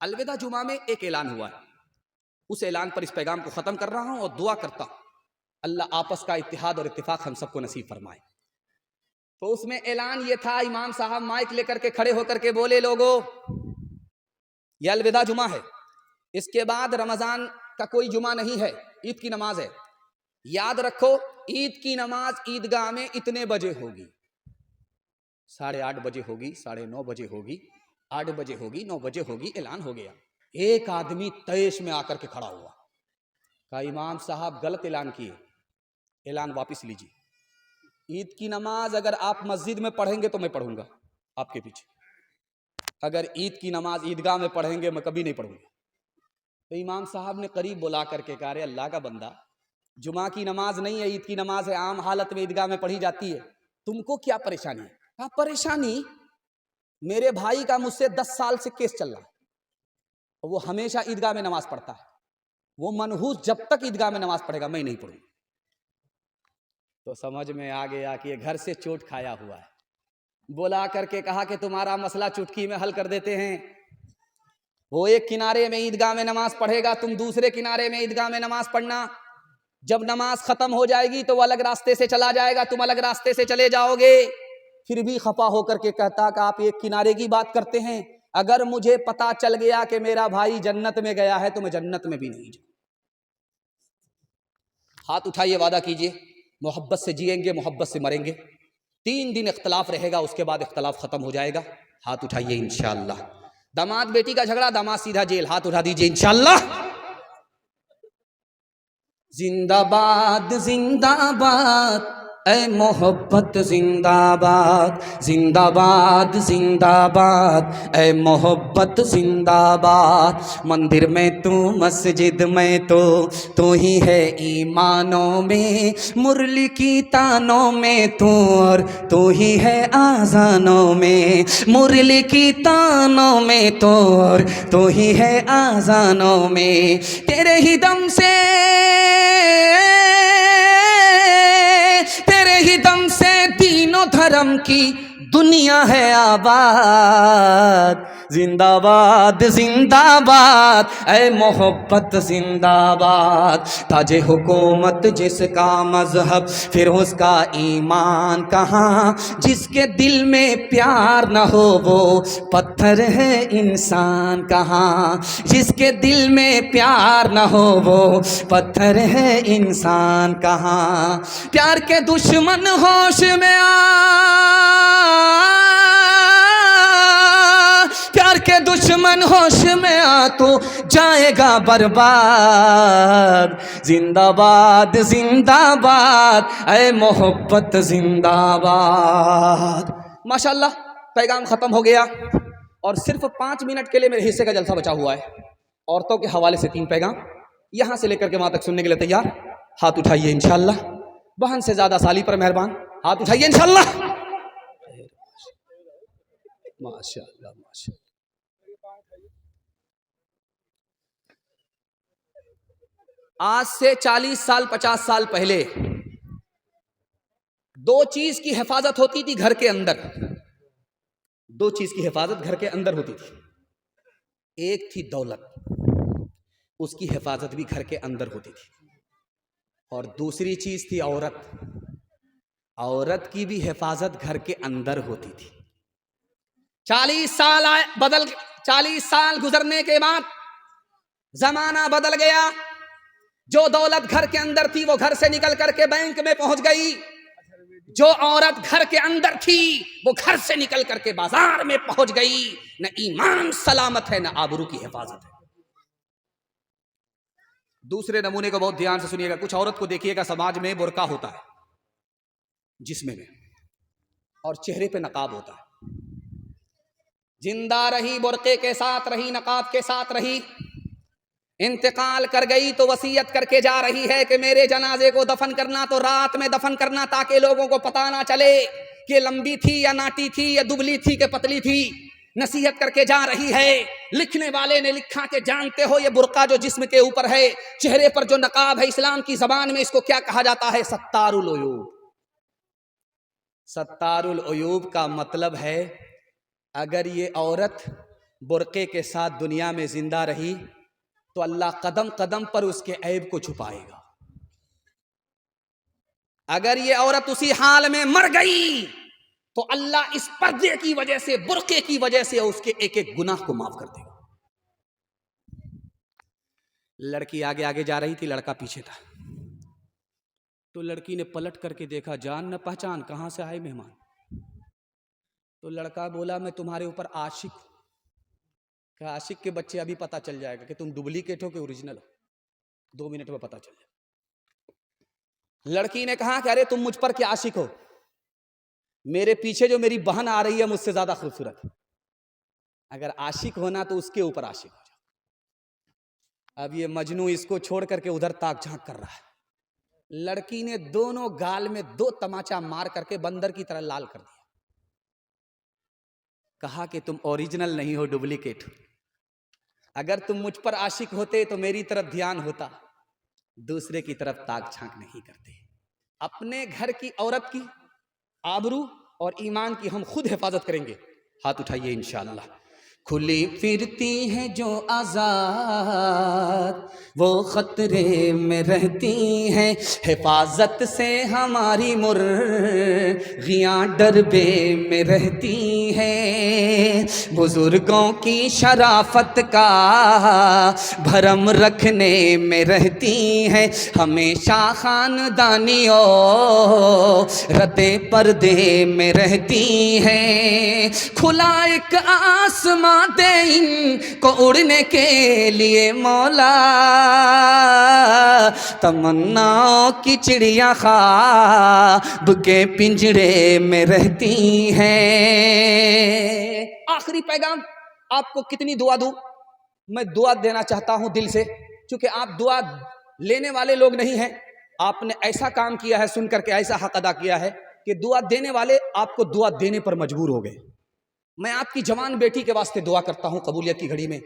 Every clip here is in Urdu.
الوداع جمعہ میں ایک اعلان ہوا ہے، اس اعلان پر اس پیغام کو ختم کر رہا ہوں اور دعا کرتا ہوں اللہ آپس کا اتحاد اور اتفاق ہم سب کو نصیب فرمائے۔ تو اس میں اعلان یہ تھا، امام صاحب مائک لے کر کے کھڑے ہو کر کے بولے، لوگوں یہ الوداع جمعہ ہے، اس کے بعد رمضان کا کوئی جمعہ نہیں ہے، عید کی نماز ہے، یاد رکھو عید کی نماز عیدگاہ میں اتنے بجے ہوگی، 8:30 بجے ہوگی، 9:30 بجے ہوگی، 8 بجے ہوگی، 9 بجے ہوگی، اعلان ہو گیا۔ ایک آدمی تیش میں آ کر کے کھڑا ہوا، کہا امام صاحب غلط اعلان کیے، اعلان واپس لیجیے، عید کی نماز اگر آپ مسجد میں پڑھیں گے تو میں پڑھوں گا آپ کے پیچھے، اگر عید کی نماز عیدگاہ میں پڑھیں گے میں کبھی نہیں پڑھوں گا۔ تو امام صاحب نے قریب بلا کر کے کہا، ارے اللہ کا بندہ، جمعہ کی نماز نہیں ہے، عید کی نماز ہے، عام حالت میں عیدگاہ میں پڑھی جاتی ہے، تم کو کیا پریشانی ہے؟ کہا پریشانی، میرے بھائی کا مجھ سے 10 سال سے کیس چل رہا ہے، وہ ہمیشہ عیدگاہ میں نماز پڑھتا ہے، وہ منحوس جب تک عیدگاہ میں نماز پڑھے گا میں نہیں پڑھوں گا۔ تو سمجھ میں آ گیا کہ یہ گھر سے چوٹ کھایا ہوا ہے، بلا کر کے کہا کہ تمہارا مسئلہ چٹکی میں حل کر دیتے ہیں، وہ ایک کنارے میں عیدگاہ میں نماز پڑھے گا، تم دوسرے کنارے میں عیدگاہ میں نماز پڑھنا، جب نماز ختم ہو جائے گی تو وہ الگ راستے سے چلا جائے گا، تم الگ راستے سے چلے جاؤ گے۔ پھر بھی خفا ہو کر کے کہتا کہ آپ ایک کنارے کی بات کرتے ہیں، اگر مجھے پتا چل گیا کہ میرا بھائی جنت میں گیا ہے تو میں جنت میں بھی نہیں جاؤں۔ ہاتھ اٹھائیے، وعدہ کیجئے محبت سے جئیں گے، محبت سے مریں گے، 3 دن اختلاف رہے گا، اس کے بعد اختلاف ختم ہو جائے گا۔ ہاتھ اٹھائیے انشاءاللہ۔ داماد بیٹی کا جھگڑا، داماد سیدھا جیل، ہاتھ اٹھا دیجئے انشاءاللہ۔ زندہ باد زندہ باد اے محبت زندہ باد، زندہ باد زندہ باد اے محبت زندہ باد، مندر میں تو مسجد میں تو ہی ہے ایمانوں میں، مرلی کی تانوں میں تو اور تو ہی ہے آذانوں میں، مرلی کی تانوں میں تو اور تو ہی ہے آذانوں میں، تیرے ہی دم سے دین و دھرم کی دنیا ہے آباد، زندہ باد زندہ باد اے محبت زندہ باد، تاج حکومت جس کا مذہب پھر اس کا ایمان کہاں، جس کے دل میں پیار نہ ہو وہ پتھر ہے انسان کہاں، جس کے دل میں پیار نہ ہو وہ پتھر ہے انسان کہاں، پیار کے دشمن ہوش میں آ، پیار کے دشمن ہوش میں آ تو جائے گا برباد، زندہ باد اے محبت زندہ باد۔ ماشاءاللہ پیغام ختم ہو گیا، اور صرف 5 منٹ کے لیے میرے حصے کا جلسہ بچا ہوا ہے، عورتوں کے حوالے سے 3 پیغام، یہاں سے لے کر کے وہاں تک سننے کے لیے تیار؟ ہاتھ اٹھائیے انشاءاللہ، بہن سے زیادہ سالی پر مہربان، ہاتھ اٹھائیے انشاءاللہ۔ ماشاءاللہ ماشاءاللہ۔ آج سے 40 سال 50 سال پہلے 2 چیز کی حفاظت ہوتی تھی گھر کے اندر، 2 چیز کی حفاظت گھر کے اندر ہوتی تھی، ایک تھی دولت، اس کی حفاظت بھی گھر کے اندر ہوتی تھی، اور دوسری چیز تھی عورت، عورت کی بھی حفاظت گھر کے اندر ہوتی تھی۔ 40 سال گزرنے کے بعد زمانہ بدل گیا، جو دولت گھر کے اندر تھی وہ گھر سے نکل کر کے بینک میں پہنچ گئی، جو عورت گھر کے اندر تھی وہ گھر سے نکل کر کے بازار میں پہنچ گئی، نہ ایمان سلامت ہے نہ آبرو کی حفاظت ہے۔ دوسرے نمونے کو بہت دھیان سے سنیے گا، کچھ عورت کو دیکھیے گا سماج میں برقع ہوتا ہے جسم میں، اور چہرے پہ نقاب ہوتا ہے، زندہ رہی برقعے کے ساتھ رہی، نقاب کے ساتھ رہی، انتقال کر گئی تو وصیت کر کے جا رہی ہے کہ میرے جنازے کو دفن کرنا تو رات میں دفن کرنا، تاکہ لوگوں کو پتہ نہ چلے کہ لمبی تھی یا ناٹی تھی یا دبلی تھی کہ پتلی تھی، نصیحت کر کے جا رہی ہے۔ لکھنے والے نے لکھا کہ جانتے ہو یہ برقع جو جسم کے اوپر ہے، چہرے پر جو نقاب ہے، اسلام کی زبان میں اس کو کیا کہا جاتا ہے؟ ستار العیوب۔ ستار العیوب کا مطلب ہے اگر یہ عورت برقعے کے ساتھ دنیا میں زندہ رہی تو اللہ قدم قدم پر اس کے عیب کو چھپائے گا. اگر یہ عورت اسی حال میں مر گئی تو اللہ اس پردے کی وجہ سے، برقعے کی وجہ سے اس کے ایک ایک گناہ کو معاف کر دے گا. لڑکی آگے آگے جا رہی تھی، لڑکا پیچھے تھا. تو لڑکی نے پلٹ کر کے دیکھا، جان نہ پہچان، کہاں سے آئے مہمان؟ تو لڑکا بولا میں تمہارے اوپر عاشق ہوں. کہ عاشق کے بچے ابھی پتہ چل جائے گا کہ تم ڈپلیکیٹ ہو کہ اوریجنل ہو، 2 منٹ میں پتہ چل جائے گا. لڑکی نے کہا کہ ارے تم مجھ پر کیا عاشق ہو، میرے پیچھے جو میری بہن آ رہی ہے مجھ سے زیادہ خوبصورت ہے. اگر عاشق ہونا تو اس کے اوپر عاشق ہو جاؤ. اب یہ مجنو اس کو چھوڑ کر کے ادھر تاک جھانک کر رہا ہے. لڑکی نے دونوں گال میں 2 تماچا مار کر کے بندر کی طرح لال کر دیا. کہا کہ تم اوریجنل نہیں ہو، ڈپلیکیٹ ہو. اگر تم مجھ پر عاشق ہوتے تو میری طرف دھیان ہوتا، دوسرے کی طرف تاک جھانک نہیں کرتے. اپنے گھر کی عورت کی آبرو اور ایمان کی ہم خود حفاظت کریں گے. ہاتھ اٹھائیے انشاءاللہ. کھلی پھرتی ہیں جو آزاد وہ خطرے میں رہتی ہیں، حفاظت سے ہماری مرغیاں ڈربے میں رہتی ہیں. بزرگوں کی شرافت کا بھرم رکھنے میں رہتی ہیں، ہمیشہ خاندانیوں رتے پردے میں رہتی ہیں. کھلا ایک آسمان دے ان کو اڑنے کے لیے مولا، تمناؤں کی چڑیا خواب کے پنجرے میں رہتی ہیں. آخری پیغام آپ کو کتنی دعا دوں؟ میں دعا دینا چاہتا ہوں دل سے، چونکہ آپ دعا لینے والے لوگ نہیں ہیں. آپ نے ایسا کام کیا ہے، سن کر کے ایسا حق ادا کیا ہے کہ دعا دینے والے آپ کو دعا دینے پر مجبور ہو گئے. میں آپ کی جوان بیٹی کے واسطے دعا کرتا ہوں قبولیت کی گھڑی میں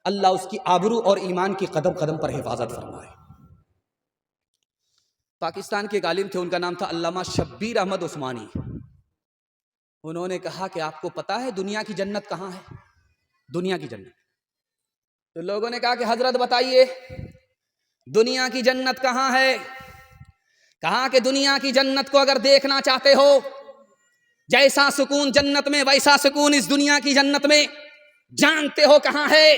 اللہ اس کی آبرو اور ایمان کی قدم قدم پر حفاظت فرمائے. پاکستان کے ایک عالم تھے، ان کا نام تھا علامہ شبیر احمد عثمانی. انہوں نے کہا کہ آپ کو پتا ہے دنیا کی جنت کہاں ہے؟ دنیا کی جنت. تو لوگوں نے کہا کہ حضرت بتائیے دنیا کی جنت کہاں ہے؟ کہا کہ دنیا کی جنت کو اگر دیکھنا چاہتے ہو، جیسا سکون جنت میں ویسا سکون اس دنیا کی جنت میں، جانتے ہو کہاں ہے؟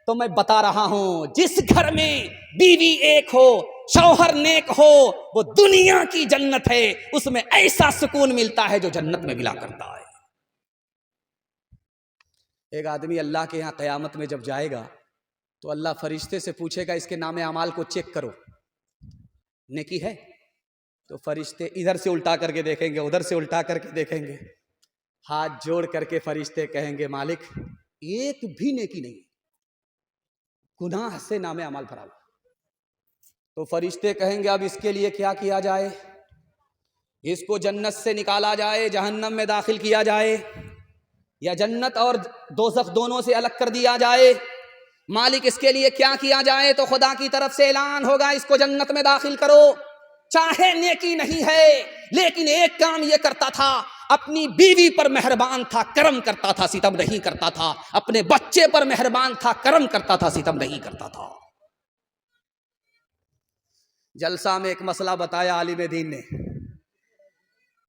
تو میں بتا رہا ہوں، جس گھر میں بیوی ایک ہو، شوہر نیک ہو، وہ دنیا کی جنت ہے. اس میں ایسا سکون ملتا ہے جو جنت میں ملا کرتا ہے. ایک آدمی اللہ کے یہاں قیامت میں جب جائے گا تو اللہ فرشتے سے پوچھے گا اس کے نام اعمال کو چیک کرو، نیکی ہے؟ تو فرشتے ادھر سے الٹا کر کے دیکھیں گے، ادھر سے الٹا کر کے دیکھیں گے. ہاتھ جوڑ کر کے فرشتے کہیں گے مالک ایک بھی نیکی نہیں، گناہ سے نام اعمال بھرا ہوا. تو فرشتے کہیں گے اب اس کے لیے کیا کیا جائے؟ اس کو جنت سے نکالا جائے، جہنم میں داخل کیا جائے، یا جنت اور دوزخ دونوں سے الگ کر دیا جائے؟ مالک اس کے لیے کیا کیا جائے؟ تو خدا کی طرف سے اعلان ہوگا اس کو جنت میں داخل کرو. چاہے نیکی نہیں ہے لیکن ایک کام یہ کرتا تھا، اپنی بیوی پر مہربان تھا، کرم کرتا تھا، ستم نہیں کرتا تھا. اپنے بچے پر مہربان تھا، کرم کرتا تھا، ستم نہیں کرتا تھا. جلسہ میں ایک مسئلہ بتایا عالم دین نے.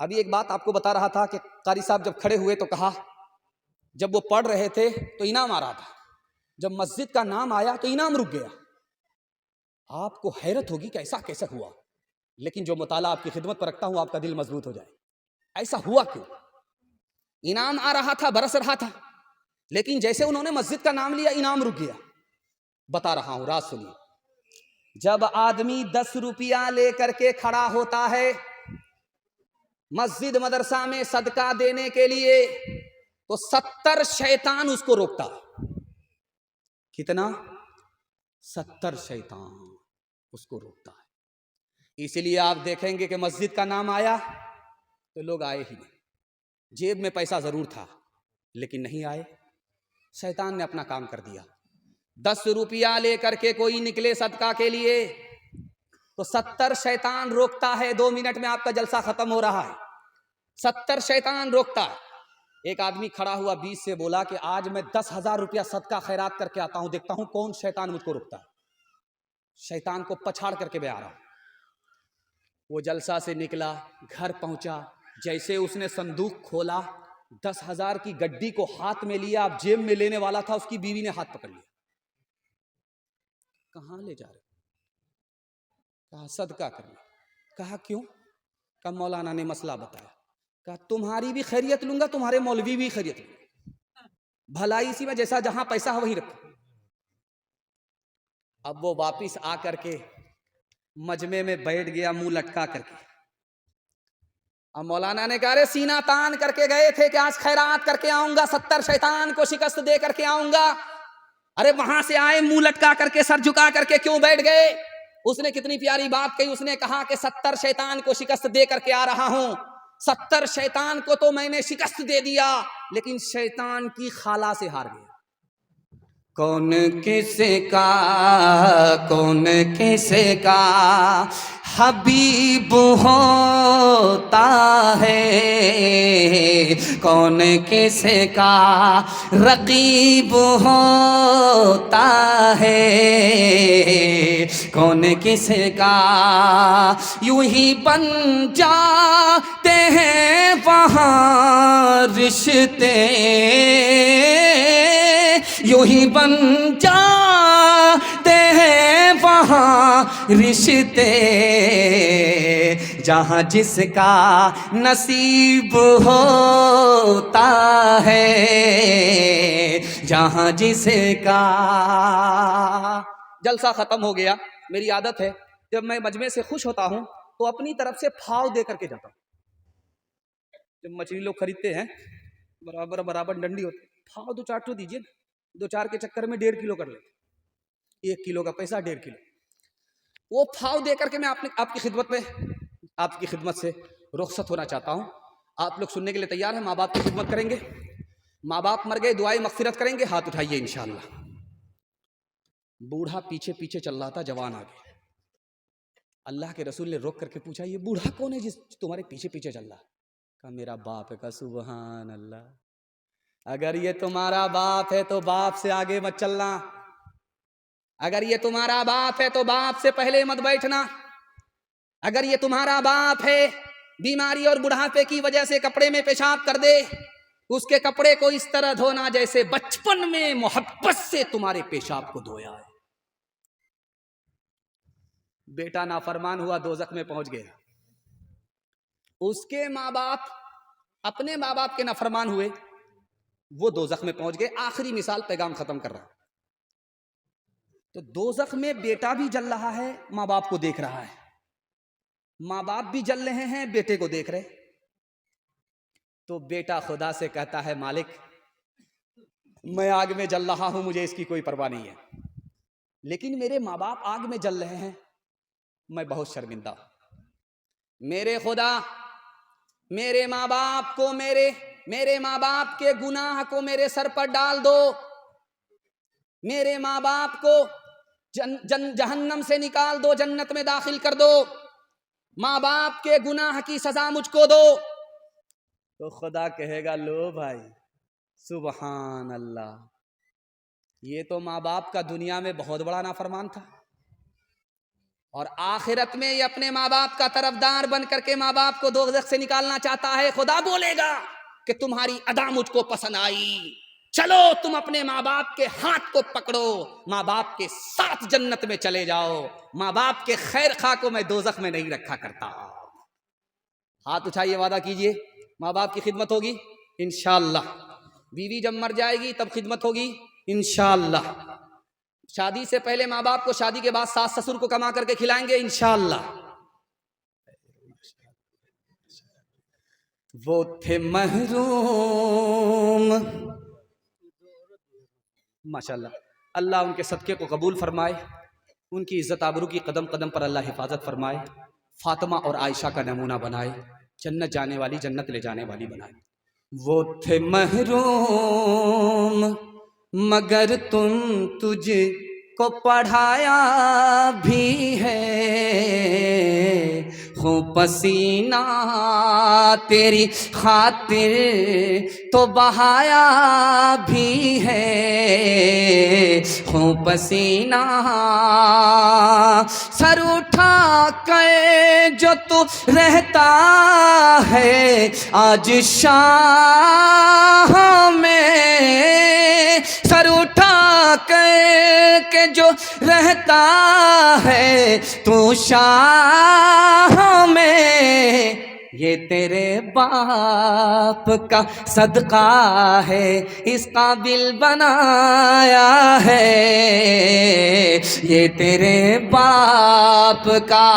ابھی ایک بات آپ کو بتا رہا تھا کہ قاری صاحب جب کھڑے ہوئے تو کہا، جب وہ پڑھ رہے تھے تو انعام آ رہا تھا، جب مسجد کا نام آیا تو انعام رک گیا. آپ کو حیرت ہوگی کہ ایسا کیسے ہوا، لیکن جو مطالعہ آپ کی خدمت پر رکھتا ہوں آپ کا دل مضبوط ہو جائے. ایسا ہوا کیوں؟ انعام آ رہا تھا، برس رہا تھا، لیکن جیسے انہوں نے مسجد کا نام لیا انعام رک گیا. بتا رہا ہوں، راز سنیے. جب آدمی 10 روپیہ لے کر کے کھڑا ہوتا ہے مسجد مدرسہ میں صدقہ دینے کے لیے تو 70 شیطان اس کو روکتا. کتنا؟ 70 شیطان اس کو روکتا ہے. اسی لیے آپ دیکھیں گے کہ مسجد کا نام آیا تو لوگ آئے ہی نہیں. جیب میں پیسہ ضرور تھا لیکن نہیں آئے. شیطان نے اپنا کام کر دیا. 10 روپیہ لے کر کے کوئی نکلے صدقہ کے لیے تو 70 شیطان روکتا ہے. 2 منٹ میں آپ کا جلسہ ختم ہو رہا ہے. 70 شیطان روکتا ہے. ایک آدمی کھڑا ہوا بیچ سے بولا کہ آج میں 10,000 روپیہ صدقہ خیرات کر کے آتا ہوں، دیکھتا ہوں کون شیطان مجھ کو رکتا ہے، شیطان کو پچھاڑ کر کے میں آ رہا ہوں۔ وہ جلسہ سے نکلا، گھر پہنچا، جیسے اس نے صندوق کھولا، 10,000 کی گڈی کو ہاتھ میں لیا، اب جیب میں لینے والا تھا، اس کی بیوی نے ہاتھ پکڑ لیا۔ کہاں لے جا رہے؟ کہا صدقہ کرنا۔ کہا کیوں؟ کہا مولانا نے مسئلہ بتایا۔ کہا تمہاری بھی خیریت لوں گا، تمہارے مولوی بھی خیریت لوں گا، بھلائی اسی میں، جیسا جہاں پیسہ ہے وہی رکھو۔ اب وہ واپس آ کر کے مجمع میں بیٹھ گیا منہ لٹکا کر کے۔ اب مولانا نے کہا رے سینہ تان کر کے گئے تھے کہ آج خیرات کر کے آؤں گا، 70 شیطان کو شکست دے کر کے آؤں گا، ارے وہاں سے آئے منہ لٹکا کر کے، سر جھکا کر کے کیوں بیٹھ گئے؟ اس نے کتنی پیاری بات کہی، اس نے کہا کہ 70 شیطان کو شکست دے کر کے آ رہا ہوں، 70 شیطان کو تو میں نے شکست دے دیا، لیکن شیطان کی خالہ سے ہار گیا۔ کون کس کا حبیب ہوتا ہے، کون کس کا رقیب ہوتا ہے، کون کس کا یوں ہی بن جاتے ہیں وہاں رشتے، یوں ہی بن جاتے ہیں وہاں رشتے، جہاں جس کا نصیب ہوتا ہے، جہاں جس کا۔ جلسہ ختم ہو گیا۔ میری عادت ہے جب میں مجمع سے خوش ہوتا ہوں تو اپنی طرف سے پھاؤ دے کر کے جاتا ہوں۔ جب مچھلی لوگ خریدتے ہیں برابر ڈنڈی ہوتی، پھاؤ 2-4 ٹو دیجیے، 2-4 کے چکر میں 1.5 کلو کر لیتے، 1 کلو کا پیسہ 1.5 کلو۔ وہ پھاؤ دے کر کے میں آپ کی خدمت سے رخصت ہونا چاہتا ہوں۔ آپ لوگ سننے کے لیے تیار ہیں؟ ماں باپ کی خدمت کریں گے؟ ماں باپ مر گئے، دعائیں مغفرت کریں گے؟ ہاتھ اٹھائیے انشاءاللہ۔ بوڑھا پیچھے پیچھے چل رہا تھا، جوان آ گیا۔ اللہ کے رسول نے روک کر کے پوچھا یہ بوڑھا کون ہے جس تمہارے پیچھے پیچھے چل رہا ہے؟ کہا میرا باپ ہے۔ کہا سبحان اللہ، اگر یہ تمہارا باپ ہے تو باپ سے آگے مت چلنا، اگر یہ تمہارا باپ ہے تو باپ سے پہلے مت بیٹھنا، اگر یہ تمہارا باپ ہے بیماری اور بڑھاپے کی وجہ سے کپڑے میں پیشاب کر دے، اس کے کپڑے کو اس طرح دھونا جیسے بچپن میں محبت سے تمہارے پیشاب کو دھویا ہے۔ بیٹا نافرمان ہوا، دوزخ میں پہنچ گیا۔ اس کے ماں باپ اپنے ماں باپ کے نافرمان ہوئے، وہ دوزخ میں پہنچ گئے۔ آخری مثال، پیغام ختم کر رہا ہوں۔ تو دوزخ میں بیٹا بھی جل رہا ہے، ماں باپ کو دیکھ رہا ہے، ماں باپ بھی جل رہے ہیں، بیٹے کو دیکھ رہے۔ تو بیٹا خدا سے کہتا ہے مالک میں آگ میں جل رہا ہوں، مجھے اس کی کوئی پرواہ نہیں ہے، لیکن میرے ماں باپ آگ میں جل رہے ہیں، میں بہت شرمندہ ہوں۔ میرے خدا میرے ماں باپ کو میرے ماں باپ کے گناہ کو میرے سر پر ڈال دو، میرے ماں باپ کو جہنم سے نکال دو، جنت میں داخل کر دو، ماں باپ کے گناہ کی سزا مجھ کو دو۔ تو خدا کہے گا لو بھائی سبحان اللہ، یہ تو ماں باپ کا دنیا میں بہت بڑا نافرمان تھا، اور آخرت میں یہ اپنے ماں باپ کا طرفدار بن کر کے ماں باپ کو دوزخ سے نکالنا چاہتا ہے۔ خدا بولے گا کہ تمہاری ادا مجھ کو پسند آئی، چلو تم اپنے ماں باپ کے ہاتھ کو پکڑو، ماں باپ کے ساتھ جنت میں چلے جاؤ، ماں باپ کے خیر خواہ کو میں دوزخ میں نہیں رکھا کرتا۔ ہاتھ اٹھائیے، وعدہ کیجئے ماں باپ کی خدمت ہوگی انشاءاللہ، بیوی جب مر جائے گی تب خدمت ہوگی انشاءاللہ، شادی سے پہلے ماں باپ کو، شادی کے بعد ساس سسر کو کما کر کے کھلائیں گے انشاءاللہ۔ وہ تھے محروم، ماشاءاللہ، اللہ ان کے صدقے کو قبول فرمائے، ان کی عزت آبرو کی قدم قدم پر اللہ حفاظت فرمائے، فاطمہ اور عائشہ کا نمونہ بنائے، جنت جانے والی، جنت لے جانے والی بنائے۔ وہ تھے محروم مگر تجھ کو پڑھایا بھی ہے، ہوں پسینہ تیری خاطر تو بہایا بھی ہے، ہوں پسینہ سر اٹھا کے جو تو رہتا ہے آج شام میں، سر اٹھا کے جو رہتا ہے تو شام میں، یہ تیرے باپ کا صدقہ ہے اس قابل بنایا ہے، یہ تیرے باپ کا